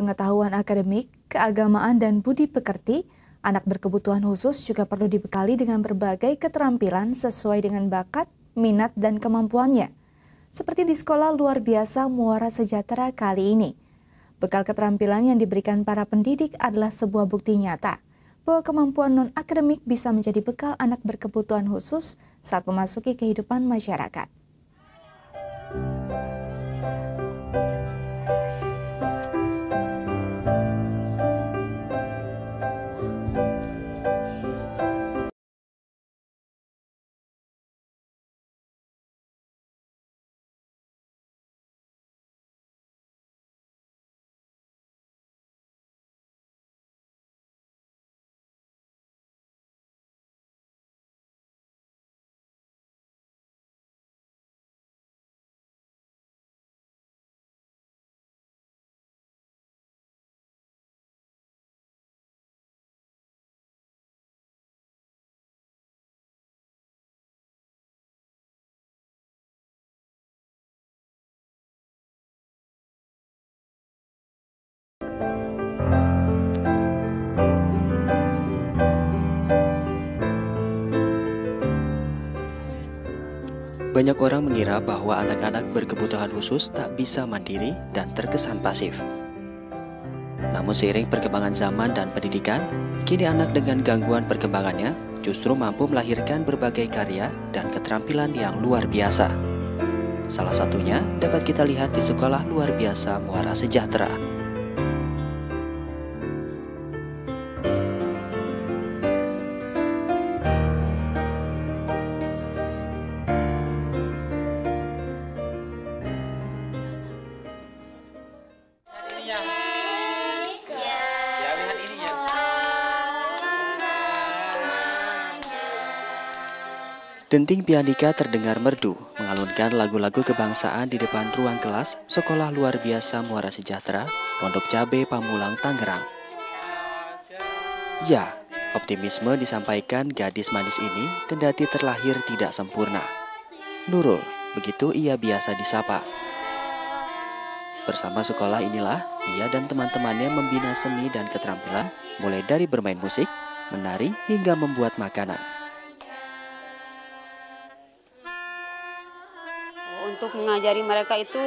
pengetahuan akademik, keagamaan, dan budi pekerti, anak berkebutuhan khusus juga perlu dibekali dengan berbagai keterampilan sesuai dengan bakat, minat, dan kemampuannya. Seperti di Sekolah Luar Biasa Muara Sejahtera kali ini. Bekal keterampilan yang diberikan para pendidik adalah sebuah bukti nyata bahwa kemampuan non-akademik bisa menjadi bekal anak berkebutuhan khusus saat memasuki kehidupan masyarakat. Banyak orang mengira bahwa anak-anak berkebutuhan khusus tak bisa mandiri dan terkesan pasif. Namun seiring perkembangan zaman dan pendidikan, kini anak dengan gangguan perkembangannya justru mampu melahirkan berbagai karya dan keterampilan yang luar biasa. Salah satunya dapat kita lihat di Sekolah Luar Biasa Muara Sejahtera. Denting pianika terdengar merdu, mengalunkan lagu-lagu kebangsaan di depan ruang kelas Sekolah Luar Biasa Muara Sejahtera, Pondok Cabe, Pamulang, Tangerang. Ya, optimisme disampaikan gadis manis ini kendati terlahir tidak sempurna. Nurul, begitu ia biasa disapa. Bersama sekolah inilah, ia dan teman-temannya membina seni dan keterampilan, mulai dari bermain musik, menari, hingga membuat makanan. Untuk mengajari mereka itu,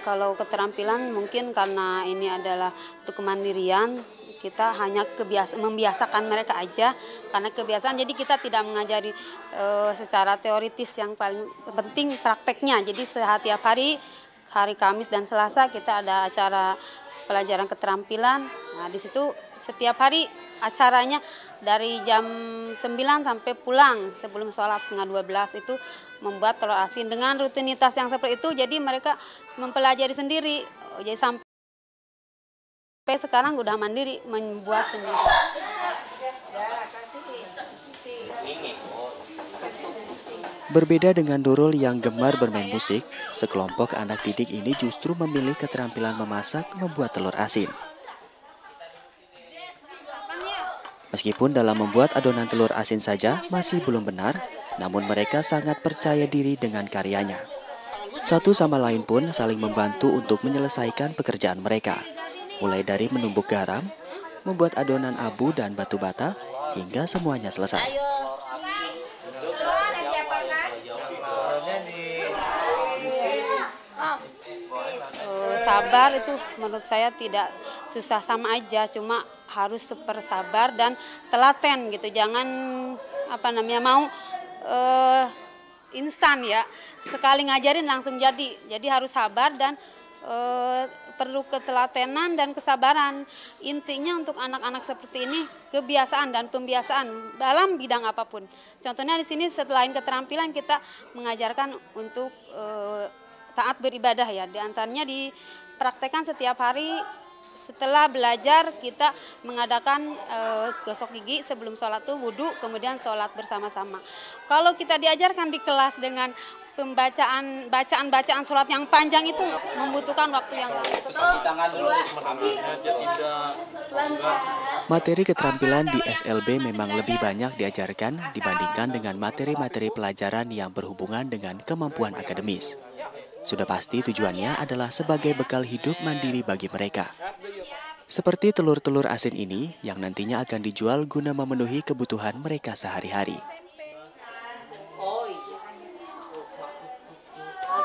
kalau keterampilan mungkin karena ini adalah untuk kemandirian, kita hanya membiasakan mereka aja, karena kebiasaan jadi kita tidak mengajari secara teoritis, yang paling penting prakteknya. Jadi setiap hari Kamis dan Selasa kita ada acara pelajaran keterampilan. Nah, di situ setiap hari acaranya dari jam 9 sampai pulang sebelum sholat setengah 12 itu membuat telur asin dengan rutinitas yang seperti itu. Jadi mereka mempelajari sendiri. Jadi sampai sekarang udah mandiri membuat sendiri. Berbeda dengan Nurul yang gemar bermain musik, sekelompok anak didik ini justru memilih keterampilan memasak membuat telur asin. Meskipun dalam membuat adonan telur asin saja masih belum benar, namun mereka sangat percaya diri dengan karyanya. Satu sama lain pun saling membantu untuk menyelesaikan pekerjaan mereka, mulai dari menumbuk garam, membuat adonan abu dan batu bata, hingga semuanya selesai. Sabar itu menurut saya tidak susah, sama aja, cuma harus super sabar dan telaten gitu. Jangan mau instan ya. Sekali ngajarin langsung jadi. Jadi harus sabar dan perlu ketelatenan dan kesabaran. Intinya untuk anak-anak seperti ini kebiasaan dan pembiasaan dalam bidang apapun. Contohnya di sini selain keterampilan kita mengajarkan untuk taat beribadah ya. Di antaranya dipraktekkan setiap hari. Setelah belajar kita mengadakan gosok gigi sebelum sholat tuh wudhu, kemudian sholat bersama-sama. Kalau kita diajarkan di kelas dengan bacaan sholat yang panjang itu membutuhkan waktu yang lama. Materi keterampilan di SLB memang lebih banyak diajarkan dibandingkan dengan materi-materi pelajaran yang berhubungan dengan kemampuan akademis. Sudah pasti tujuannya adalah sebagai bekal hidup mandiri bagi mereka. Seperti telur-telur asin ini yang nantinya akan dijual guna memenuhi kebutuhan mereka sehari-hari.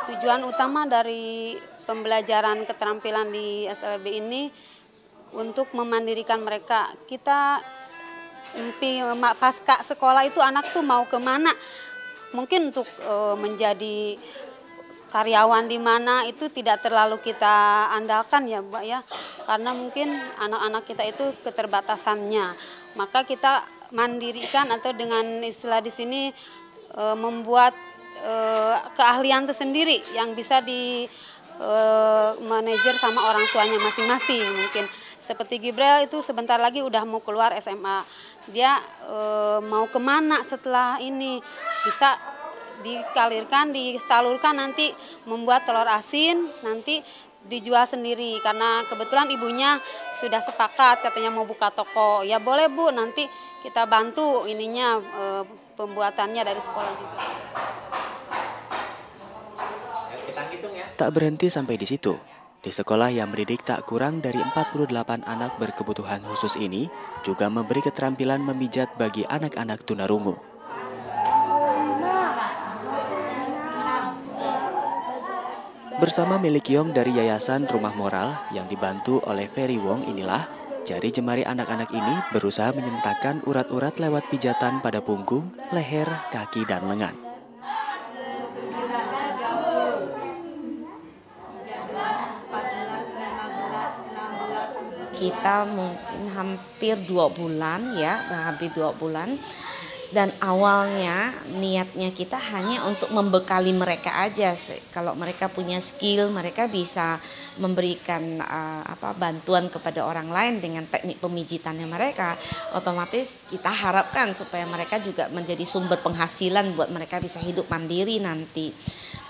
Tujuan utama dari pembelajaran keterampilan di SLB ini untuk memandirikan mereka. Kita pasca sekolah itu anak tuh mau kemana? Mungkin untuk menjadi karyawan di mana itu tidak terlalu kita andalkan ya Mbak ya, karena mungkin anak-anak kita itu keterbatasannya. Maka kita mandirikan atau dengan istilah di sini membuat keahlian tersendiri yang bisa di manajer sama orang tuanya masing-masing. Mungkin seperti Gibrel itu sebentar lagi udah mau keluar SMA, dia mau kemana setelah ini, bisa dikalirkan, disalurkan nanti membuat telur asin, nanti dijual sendiri. Karena kebetulan ibunya sudah sepakat katanya mau buka toko. Ya boleh Bu, nanti kita bantu ininya pembuatannya dari sekolah juga. Tak berhenti sampai di situ. Di sekolah yang mendidik tak kurang dari 48 anak berkebutuhan khusus ini juga memberi keterampilan memijat bagi anak-anak tunarungu. Bersama Milik Yong dari Yayasan Rumah Moral yang dibantu oleh Ferry Wong inilah, jari jemari anak-anak ini berusaha menyentakkan urat-urat lewat pijatan pada punggung, leher, kaki, dan lengan. Kita mungkin hampir 2 bulan ya, hampir 2 bulan. Dan awalnya niatnya kita hanya untuk membekali mereka aja. Kalau mereka punya skill, mereka bisa memberikan bantuan kepada orang lain dengan teknik pemijitannya mereka. Otomatis kita harapkan supaya mereka juga menjadi sumber penghasilan buat mereka bisa hidup mandiri nanti.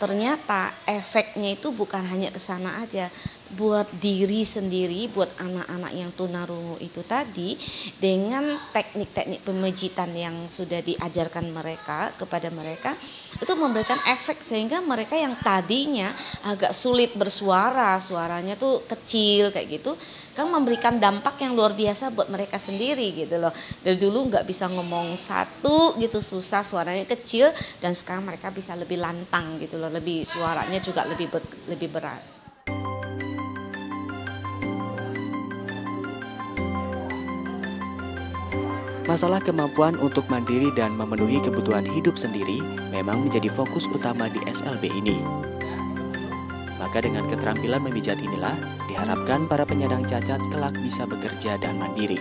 Ternyata efeknya itu bukan hanya ke sana aja, buat diri sendiri, buat anak-anak yang tunarungu itu tadi, dengan teknik-teknik pemijitan yang sudah diajarkan mereka kepada mereka, itu memberikan efek sehingga mereka yang tadinya agak sulit bersuara, suaranya tuh kecil kayak gitu, kan memberikan dampak yang luar biasa buat mereka sendiri gitu loh. Dari dulu nggak bisa ngomong satu gitu, susah, suaranya kecil, dan sekarang mereka bisa lebih lantang gitu loh, lebih suaranya juga lebih berat. Masalah kemampuan untuk mandiri dan memenuhi kebutuhan hidup sendiri memang menjadi fokus utama di SLB ini. Maka dengan keterampilan memijat inilah diharapkan para penyandang cacat kelak bisa bekerja dan mandiri.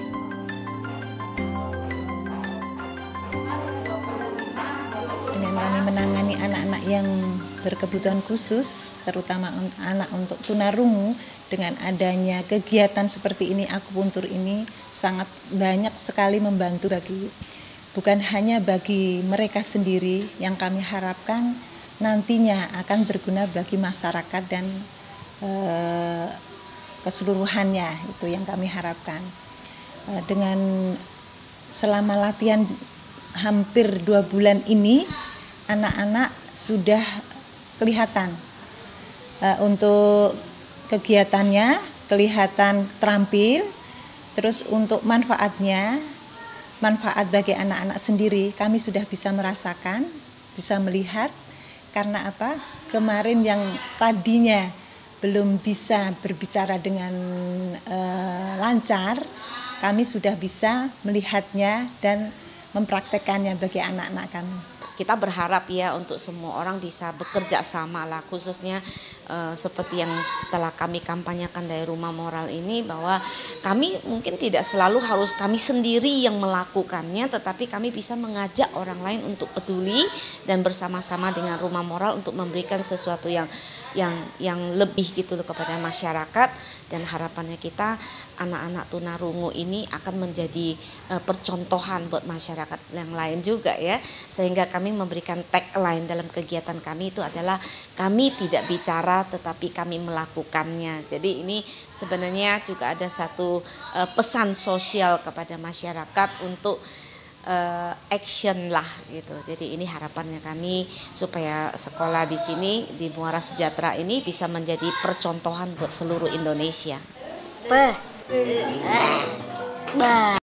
Dengan kami menangani anak-anak yang berkebutuhan khusus, terutama anak untuk tunarungu, dengan adanya kegiatan seperti ini, akupuntur ini sangat banyak sekali membantu bukan hanya bagi mereka sendiri, yang kami harapkan nantinya akan berguna bagi masyarakat dan keseluruhannya, itu yang kami harapkan. Dengan selama latihan hampir 2 bulan ini, anak-anak sudah kelihatan untuk kegiatannya, kelihatan terampil. Terus untuk manfaat bagi anak-anak sendiri, kami sudah bisa merasakan, bisa melihat. Karena apa? Kemarin yang tadinya belum bisa berbicara dengan lancar, kami sudah bisa melihatnya dan mempraktekannya bagi anak-anak kami. Kita berharap ya untuk semua orang bisa bekerja sama lah, khususnya seperti yang telah kami kampanyekan dari Rumah Moral ini, bahwa kami mungkin tidak selalu harus kami sendiri yang melakukannya, tetapi kami bisa mengajak orang lain untuk peduli dan bersama-sama dengan Rumah Moral untuk memberikan sesuatu yang lebih gitu loh kepada masyarakat. Dan harapannya kita anak-anak tunarungu ini akan menjadi percontohan buat masyarakat yang lain juga ya, sehingga kami memberikan tagline dalam kegiatan kami itu adalah kami tidak bicara tetapi kami melakukannya. Jadi ini sebenarnya juga ada satu pesan sosial kepada masyarakat untuk action lah gitu. Jadi ini harapannya kami supaya sekolah di sini di Muara Sejahtera ini bisa menjadi percontohan buat seluruh Indonesia. Ba.